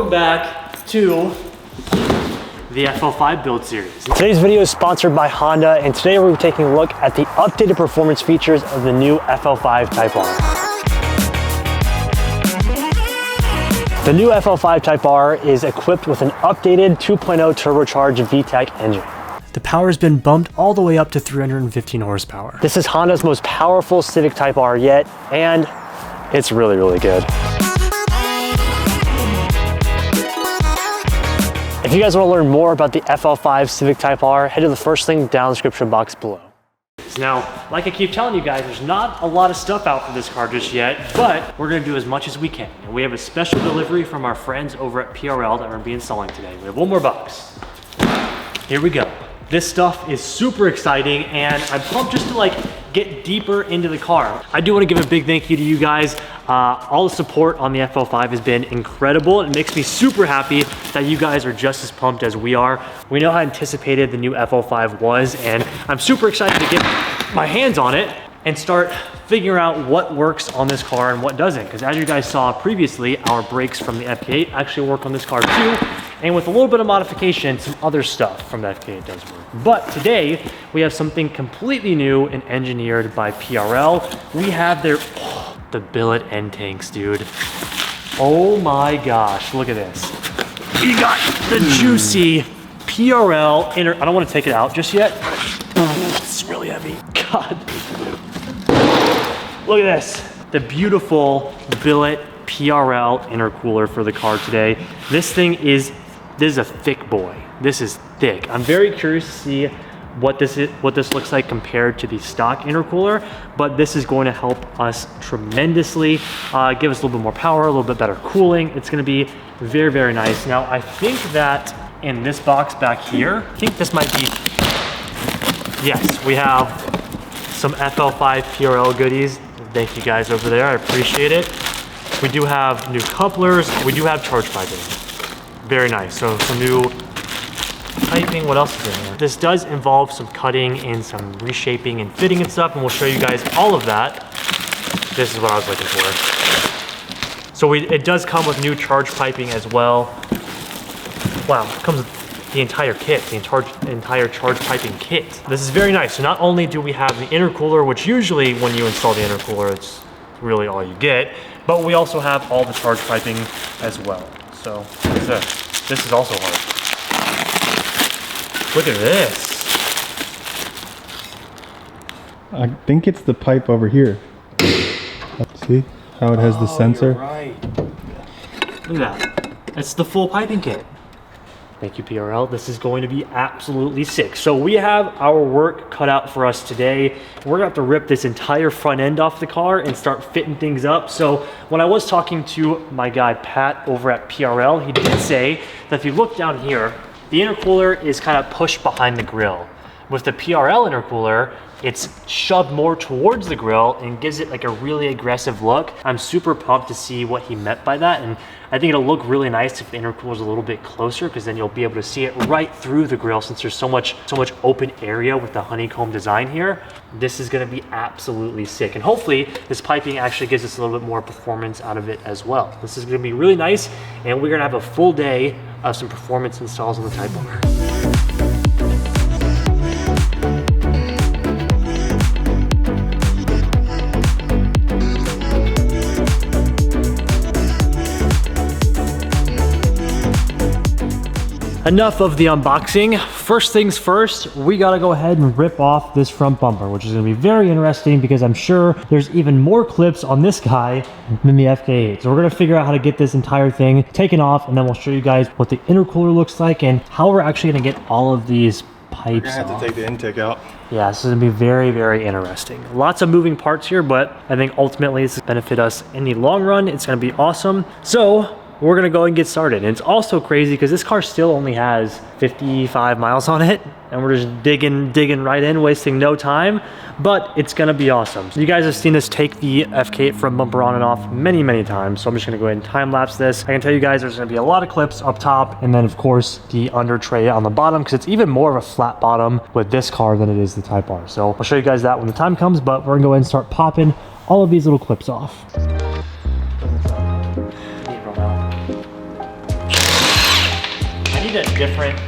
welcome back to the FL5 build series. Today's video is sponsored by Honda, and today we're taking a look at the updated performance features of the new FL5 Type R. The new FL5 Type R is equipped with an updated 2.0 turbocharged VTEC engine. The power has been bumped all the way up to 315 horsepower. This is Honda's most powerful Civic Type R yet, and it's really, really good. If you guys want to learn more about the FL5 Civic Type R, head to the first link down in the description box below. Now, like I keep telling you guys, there's not a lot of stuff out for this car just yet, but we're gonna do as much as we can. And we have a special delivery from our friends over at PRL that we're gonna be installing today. We have one more box. Here we go. This stuff is super exciting, and I'm pumped just to like get deeper into the car. I do want to give a big thank you to you guys. All the support on the FL5 has been incredible. It makes me super happy that you guys are just as pumped as we are. We know how anticipated the new FL5 was, and I'm super excited to get my hands on it and start figuring out what works on this car and what doesn't. Because as you guys saw previously, our brakes from the FK8 actually work on this car too. And with a little bit of modification, some other stuff from the FK8 does work. But today, we have something completely new and engineered by PRL. We have their, the billet end tanks, dude. Oh my gosh, look at this. We got the juicy PRL inner, I don't want to take it out just yet. It's really heavy, God. Look at this, the beautiful billet PRL intercooler for the car today. This is a thick boy. This is thick. I'm very curious to see what this looks like compared to the stock intercooler, but this is going to help us tremendously, give us a little bit more power, a little bit better cooling. It's gonna be very, very nice. Now, I think that in this box back here, I think this might be, yes, we have some FL5 PRL goodies. Thank you guys over there, I appreciate it. We do have new couplers, we do have charge piping. Very nice, so some new piping, what else is in there? This does involve some cutting and some reshaping and fitting and stuff, and we'll show you guys all of that. This is what I was looking for. So it does come with new charge piping as well. Wow, it comes with the entire kit, the entire charge piping kit. This is very nice. So not only do we have the intercooler, which usually when you install the intercooler, it's really all you get, but we also have all the charge piping as well. So what's this? This is also hard. Look at this. I think it's the pipe over here. See how it has the sensor? You're right. Look at that. It's the full piping kit. Thank you, PRL. This is going to be absolutely sick. So we have our work cut out for us today. We're gonna have to rip this entire front end off the car and start fitting things up. So when I was talking to my guy, Pat, over at PRL, he did say that if you look down here, the intercooler is kind of pushed behind the grill. With the PRL intercooler, it's shoved more towards the grill and gives it like a really aggressive look. I'm super pumped to see what he meant by that, and I think it'll look really nice if the intercooler is a little bit closer, because then you'll be able to see it right through the grill since there's so much open area with the honeycomb design here. This is gonna be absolutely sick, and hopefully this piping actually gives us a little bit more performance out of it as well. This is gonna be really nice, and we're gonna have a full day of some performance installs on the Type R. Enough of the unboxing. First things first, we gotta go ahead and rip off this front bumper, which is gonna be very interesting because I'm sure there's even more clips on this guy than the FK8. So we're gonna figure out how to get this entire thing taken off, and then we'll show you guys what the intercooler looks like and how we're actually gonna get all of these pipes off. You're gonna have to take the intake out. Yeah, this is gonna be very, very interesting. Lots of moving parts here, but I think ultimately this will benefit us in the long run. It's gonna be awesome. So we're gonna go and get started. And it's also crazy because this car still only has 55 miles on it, and we're just digging right in, wasting no time, but it's gonna be awesome. So you guys have seen us take the FK8 front bumper on and off many, many times, so I'm just gonna go ahead and time lapse this. I can tell you guys there's gonna be a lot of clips up top, and then of course the under tray on the bottom, because it's even more of a flat bottom with this car than it is the Type R. So I'll show you guys that when the time comes, but we're gonna go ahead and start popping all of these little clips off. need a different.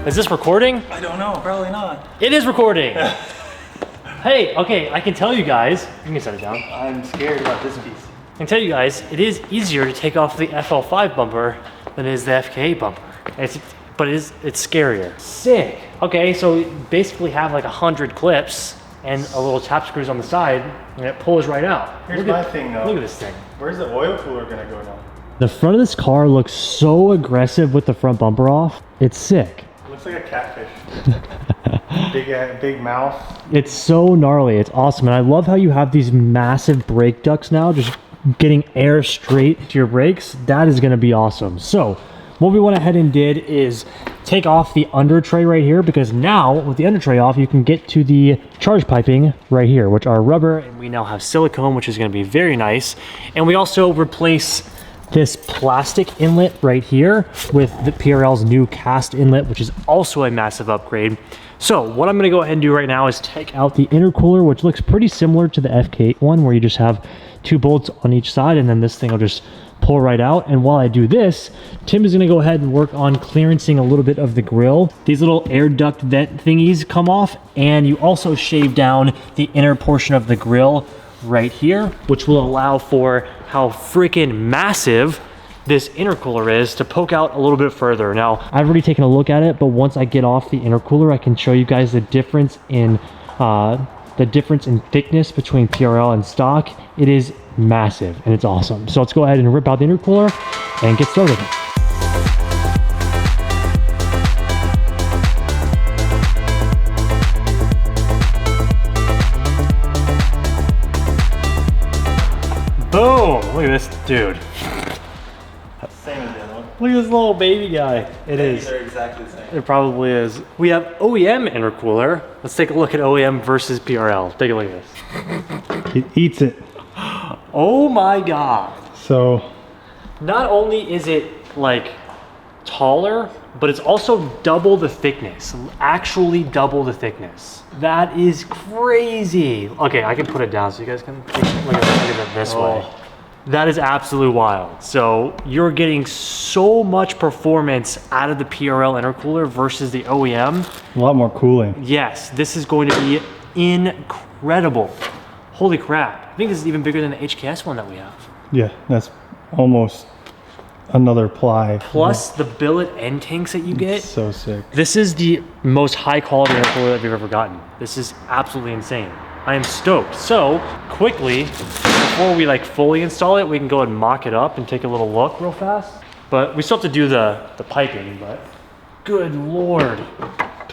Is this recording? I don't know, probably not. It is recording. Hey, okay, I can tell you guys, you can set it down. I'm scared about this piece. I can tell you guys, it is easier to take off the FL5 bumper than it is the FK bumper. It's scarier. Sick. Okay, so we basically have like 100 clips and a little tap screws on the side, and it pulls right out. Here's my thing though. Look at this thing. Where's the oil cooler gonna go now? The front of this car looks so aggressive with the front bumper off. It's sick. Looks like a catfish. big mouth. It's so gnarly. It's awesome. And I love how you have these massive brake ducts now, just getting air straight to your brakes. That is going to be awesome. So what we went ahead and did is take off the under tray right here, because now with the under tray off, you can get to the charge piping right here, which are rubber. And we now have silicone, which is going to be very nice. And we also replace this plastic inlet right here with the PRL's new cast inlet, which is also a massive upgrade. So what I'm gonna go ahead and do right now is take out the intercooler, which looks pretty similar to the FK8 one, where you just have 2 bolts on each side, and then this thing will just pull right out. And while I do this, Tim is gonna go ahead and work on clearancing a little bit of the grill. These little air duct vent thingies come off, and you also shave down the inner portion of the grill right here, which will allow for how freaking massive this intercooler is to poke out a little bit further. Now, I've already taken a look at it, but once I get off the intercooler, I can show you guys the difference in thickness between PRL and stock. It is massive and it's awesome. So let's go ahead and rip out the intercooler and get started. Boom! Look at this dude. Same as the other one. Look at this little baby guy. It is. They're exactly the same. It probably is. We have OEM intercooler. Let's take a look at OEM versus PRL. Take a look at this. It eats it. Oh my God. So, Not only is it like taller, but it's also double the thickness. Actually double the thickness. That is crazy. Okay, I can put it down so you guys can look at it this way. That is absolutely wild. So you're getting so much performance out of the PRL intercooler versus the OEM. a lot more cooling. Yes, this is going to be incredible. Holy crap. I think this is even bigger than the HKS one that we have. Yeah, that's almost another ply. Plus the billet end tanks that you get. So sick. This is the most high quality intercooler that we've ever gotten. This is absolutely insane. I am stoked. So quickly, before we like fully install it, we can go ahead and mock it up and take a little look real fast. But we still have to do the piping, but good Lord.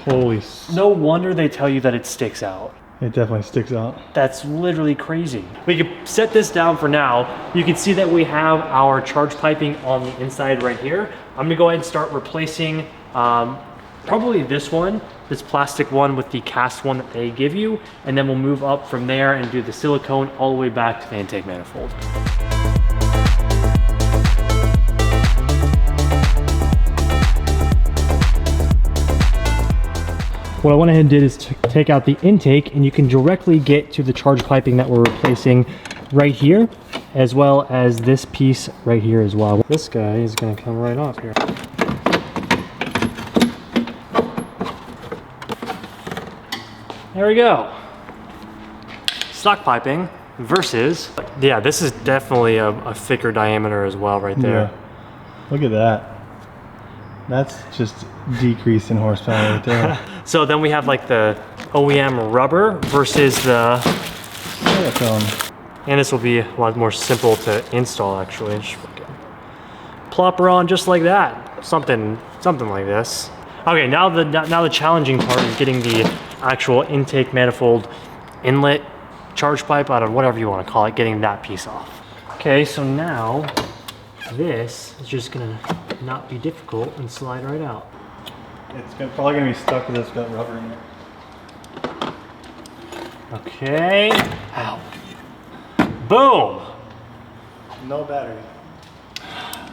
Holy, No wonder they tell you that it sticks out. it definitely sticks out. That's literally crazy. We can set this down for now. You can see that we have our charge piping on the inside right here. I'm gonna go ahead and start replacing probably this one, this plastic one with the cast one that they give you, and then we'll move up from there and do the silicone all the way back to the intake manifold. What I went ahead and did is take out the intake, and you can directly get to the charge piping that we're replacing right here, as well as this piece right here as well. This guy is gonna come right off here. There we go. Stock piping versus, yeah, this is definitely a thicker diameter as well right there. Yeah. Look at that. That's just decrease in horsepower right there. So then we have like the OEM rubber versus the, Silicone. and this will be a lot more simple to install actually. Just plop her on just like that. Something like this. Okay, now the challenging part is getting the actual intake manifold inlet charge pipe out of whatever you want to call it, getting that piece off. Okay, so now this is just gonna not be difficult and slide right out. It's probably gonna be stuck because it's got rubber in it. Okay. Ow. Boom. No battery.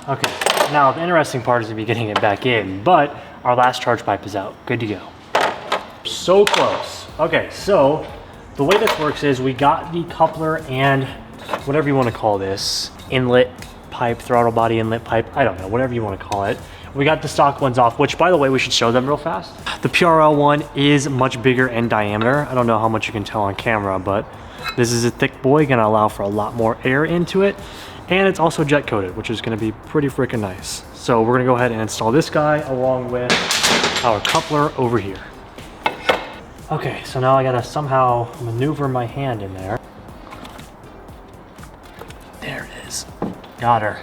Okay. Now the interesting part is gonna be getting it back in, but our last charge pipe is out. Good to go. So close. Okay, so the way this works is we got the coupler and whatever you want to call this, inlet pipe, throttle body inlet pipe, I don't know, whatever you want to call it. We got the stock ones off, which by the way, we should show them real fast. The PRL one is much bigger in diameter. I don't know how much you can tell on camera, but this is a thick boy, gonna allow for a lot more air into it. And it's also jet coated, which is gonna be pretty freaking nice. So we're gonna go ahead and install this guy along with our coupler over here. Okay, so now I gotta somehow maneuver my hand in there. There it is. Got her.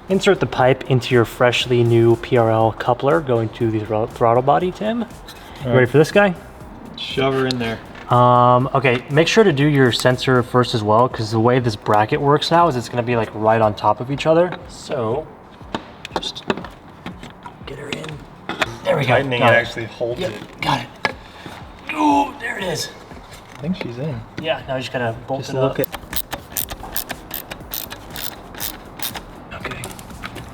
Insert the pipe into your freshly new PRL coupler going to the throttle body, Tim. You ready for this guy? Shove her in there. Okay, make sure to do your sensor first as well, because the way this bracket works now is it's gonna be like right on top of each other. So, just get her in. There we go. Tightening it actually holds it. Got it. Ooh, there it is. I think she's in. Yeah, now you just gotta bolt Just it up. look at. Okay,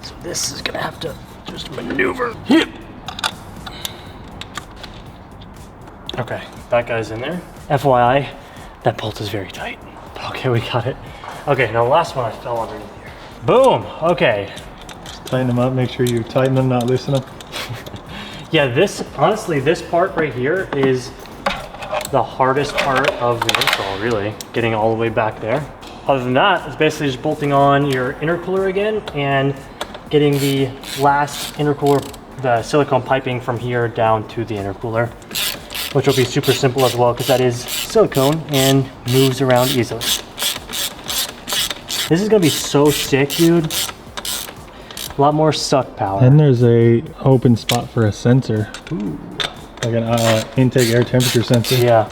so this is gonna have to just maneuver. Okay, that guy's in there. FYI, that bolt is very tight. Okay, we got it. Okay, now the last one I fell underneath here. Boom, okay. Just tighten them up, make sure you tighten them, not loosen them. Yeah, this, honestly, this part right here is the hardest part of the install, really, getting all the way back there. Other than that, it's basically just bolting on your intercooler again and getting the last intercooler, the silicone piping from here down to the intercooler, which will be super simple as well because that is silicone and moves around easily. This is gonna be so sick, dude. A lot more suck power. And there's a open spot for a sensor. Ooh. Like an intake air temperature sensor. Yeah.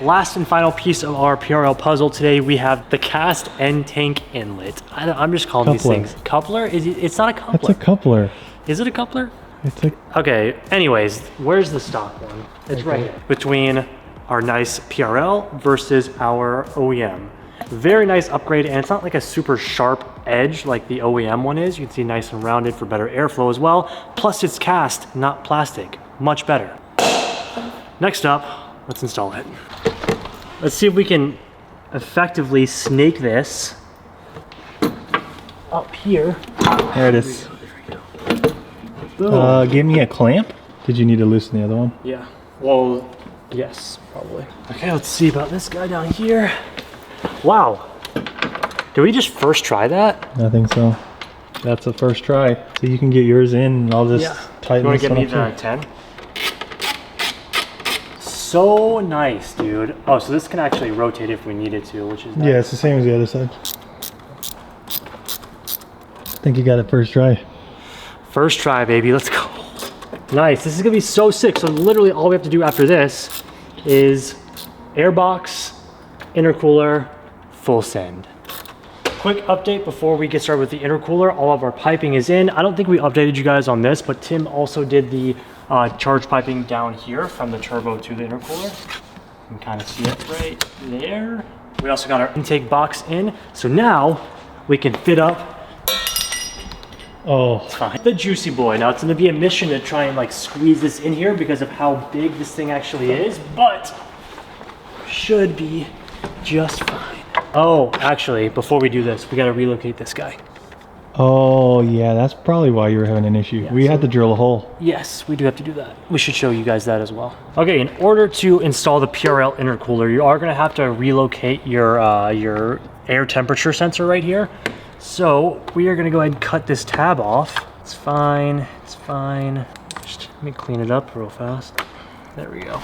Last and final piece of our PRL puzzle today, we have the cast end tank inlet. I'm just calling these things coupler. It's not a coupler. That's a coupler. Is it a coupler? It's a. Okay. Anyways, where's the stock one? It's right here. Between our nice PRL versus our OEM. Very nice upgrade, and it's not like a super sharp edge like the OEM one is. You can see nice and rounded for better airflow as well. Plus it's cast, not plastic. Much better. Next up, let's install it. Let's see if we can effectively snake this up here. There it is. Boom. Give me a clamp. Did you need to loosen the other one? Yeah. Well, yes, probably. Okay, let's see about this guy down here. Wow. Did we just first try that? I think so. That's the first try. So you can get yours in and I'll just tighten You want this to give me one the 10? So nice, dude. Oh, so this can actually rotate if we needed to, which is nice. Yeah, it's the same as the other side. I think you got it first try. First try, baby. Let's go. Nice. This is going to be so sick. So literally all we have to do after this is airbox, intercooler, full send. Quick update before we get started with the intercooler. All of our piping is in. I don't think we updated you guys on this, but Tim also did the charge piping down here from the turbo to the intercooler. You can kind of see it right there. We also got our intake box in. So now we can fit up the juicy boy. Now it's going to be a mission to try and like squeeze this in here because of how big this thing actually is, but should be just fine. Oh, actually, before we do this, we got to relocate this guy. Oh, yeah, that's probably why you were having an issue. Yeah, we had to drill a hole. Yes, we do have to do that. We should show you guys that as well. Okay, in order to install the PRL intercooler, you are going to have to relocate your air temperature sensor right here. So we are going to go ahead and cut this tab off. It's fine. It's fine. Just let me clean it up real fast. There we go.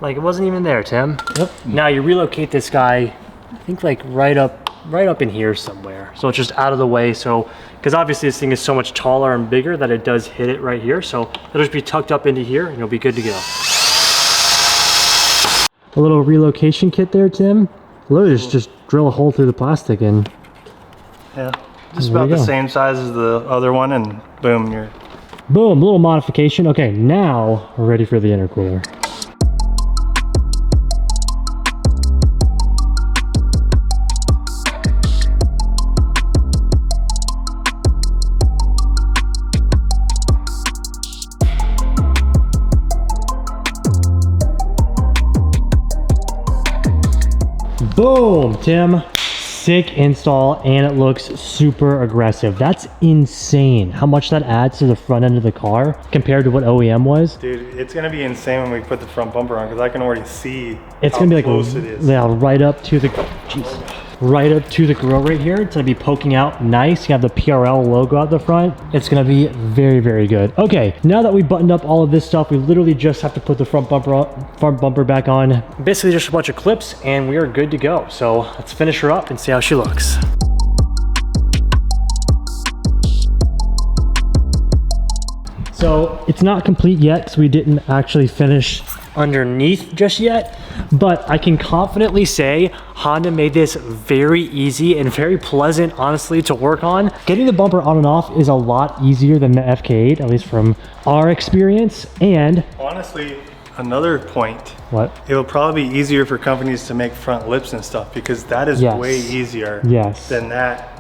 Like it wasn't even there, Tim. Yep. Now you relocate this guy, I think like right up in here somewhere. So it's just out of the way. So, because obviously this thing is so much taller and bigger that it does hit it right here. So it'll just be tucked up into here and you'll be good to go. A little relocation kit there, Tim. Literally just drill a hole through the plastic and Yeah. Just There about we the go. same size as the other one, and boom, you're Boom, little modification. Okay, now we're ready for the intercooler. Boom, Tim. Sick install, and it looks super aggressive. That's insane how much that adds to the front end of the car compared to what OEM was. dude. It's gonna be insane when we put the front bumper on because I can already see It's how gonna be like close it is. yeah, right up to the right up to the grill right here. It's gonna be poking out nice. You have the PRL logo out the front. It's gonna be very, very good. Okay, now that we buttoned up all of this stuff, we literally just have to put the front bumper back on. Basically just a bunch of clips and we are good to go. So let's finish her up and see how she looks. So it's not complete yet because we didn't actually finish underneath just yet, but I can confidently say Honda made this very easy and very pleasant, honestly, to work on. Getting the bumper on and off is a lot easier than the FK8, at least from our experience. And Honestly, another point. what? It will probably be easier for companies to make front lips and stuff because that is Yes. way easier Yes. than that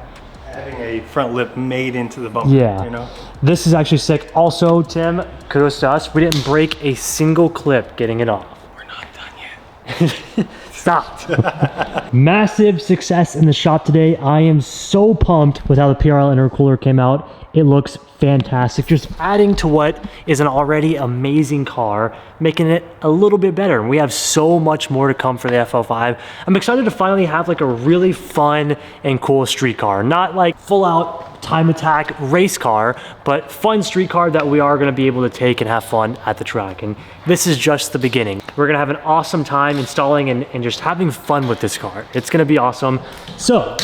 having a front lip made into the bumper. Yeah. You know? This is actually sick. Also, Tim, kudos to us. We didn't break a single clip getting it off. We're not done yet. Stop. Massive success in the shop today. I am so pumped with how the PRL intercooler came out. It looks fantastic. Just adding to what is an already amazing car, making it a little bit better. And we have so much more to come for the FL5. I'm excited to finally have like a really fun and cool street car. Not like full out time attack race car, but fun street car that we are gonna be able to take and have fun at the track. And this is just the beginning. We're gonna have an awesome time installing and just having fun with this car. It's gonna be awesome. So,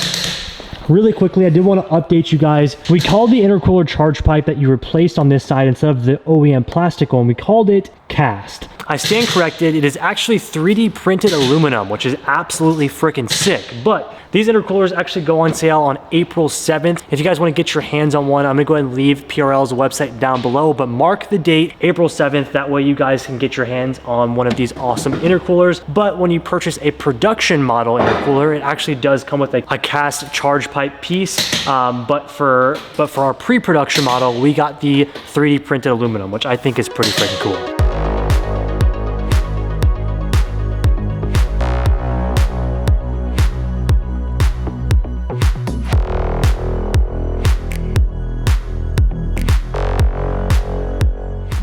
really quickly, I did want to update you guys. We called the intercooler charge pipe that you replaced on this side instead of the OEM plastic one, we called it cast. I stand corrected, it is actually 3D printed aluminum, which is absolutely freaking sick. But these intercoolers actually go on sale on April 7th. If you guys want to get your hands on one, I'm gonna go ahead and leave PRL's website down below, but mark the date, April 7th. That way you guys can get your hands on one of these awesome intercoolers. But when you purchase a production model intercooler, it actually does come with a cast charge pipe piece. But for our pre-production model, we got the 3D printed aluminum, which I think is pretty freaking cool.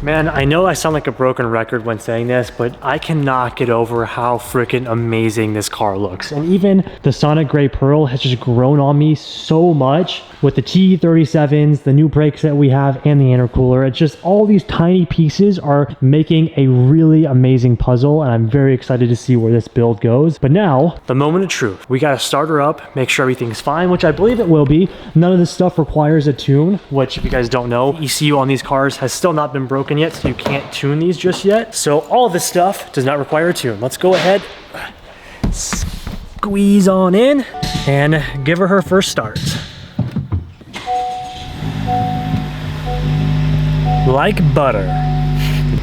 Man, I know I sound like a broken record when saying this, but I cannot get over how freaking amazing this car looks. And even the Sonic Gray Pearl has just grown on me so much with the T37s, the new brakes that we have, and the intercooler. It's just all these tiny pieces are making a really amazing puzzle, and I'm very excited to see where this build goes. But now, the moment of truth. We gotta start her up, make sure everything's fine, which I believe it will be. None of this stuff requires a tune, which if you guys don't know, ECU on these cars has still not been broken yet, so you can't tune these just yet. So all of this stuff does not require a tune. Let's go ahead, squeeze on in, and give her first start. Like butter.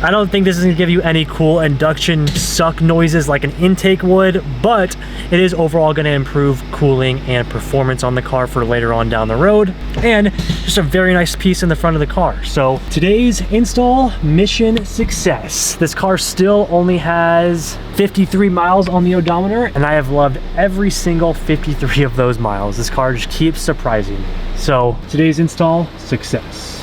I don't think this is gonna give you any cool induction suck noises like an intake would, but it is overall gonna improve cooling and performance on the car for later on down the road, and just a very nice piece in the front of the car. So today's install, mission success. This car still only has 53 miles on the odometer, and I have loved every single 53 of those miles. This car just keeps surprising me. So today's install, success.